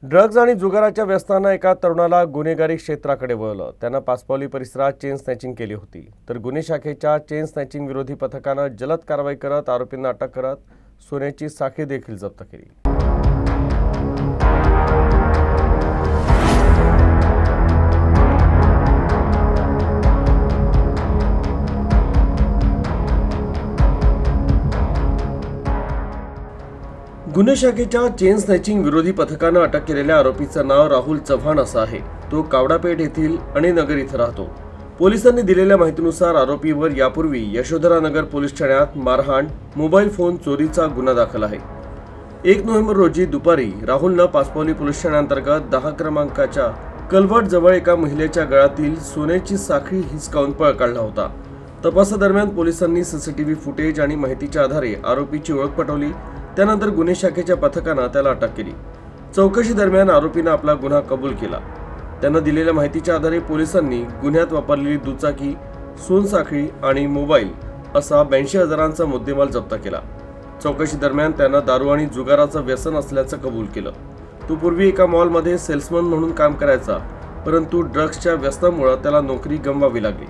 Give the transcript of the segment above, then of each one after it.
Drugs आणि जुगाराच्या व्यसनानं एका तरुणाला गुन्हेगारी क्षेत्राकडे वळवलं। त्यानं पासपावली परिसरात चेन स्नॅचिंग केली होती। तर गुन्हे शाखेच्या चेन स्नॅचिंग विरोधी पथकानं जलद कारवाई करत आरोपींना अटक करत सोन्याची साखळी देखील जप्त केली। गुन्हे शाखेच्या चेन स्नॅचिंग विरोधी पथकानं अटक केलेल्या आरोपीचं नाव राहुल चव्हाण असं आहे। तो कावडापेठ येथील अणेनगर इथं राहतो। पोलिसांनी दिलेल्या माहितीनुसार आरोपीवर यापूर्वी यशोधरानगर पोलीस ठाण्यात मारहाण, मोबाईल फोन चोरीचा गुन्हा दाखल आहे। 1 नोव्हेंबर रोजी दुपारी राहुलनं पासपावली पोलीस ठाण्याअंतर्गत 10 क्रमांकाच्या कलवट जवळ एका महिलेच्या गळ्यातील सोन्याची साखळी हिसकावून पळ काढला होता। तपासादरम्यान पोलिसांनी सीसीटीव्ही फुटेज आणि माहितीच्या आधारे आरोपीची ओळख पटवली। त्यानंतर गुन्हे शाखेच्या पथकानं त्याला अटक केली। चौकशी दरम्यान आरोपीनं आपला गुन्हा कबूल केला। त्यानं दिलेल्या माहितीच्या आधारे पोलिसांनी गुन्ह्यात वापरलेली दुचाकी, सोनसाखळी आणि मोबाईल असा 82,000चा मुद्देमाल जप्त केला। चौकशी दरम्यान त्यानं दारू आणि जुगाराचं व्यसन असल्याचं कबूल केलं। तो पूर्वी एका मॉलमध्ये सेल्समन म्हणून काम करायचा, परंतु ड्रग्सच्या व्यसनामुळे त्याला नोकरी गमवावी लागली।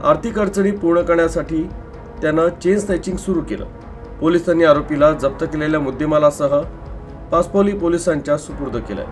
आर्थिक अडचणी पूर्ण करण्यासाठी त्यानं चेन स्नॅचिंग सुरू केलं। पोलिसांनी आरोपीला जप्त केलेल्या मुद्देमालासह पासपावली पोलिसांच्या सुपूर्द केलं।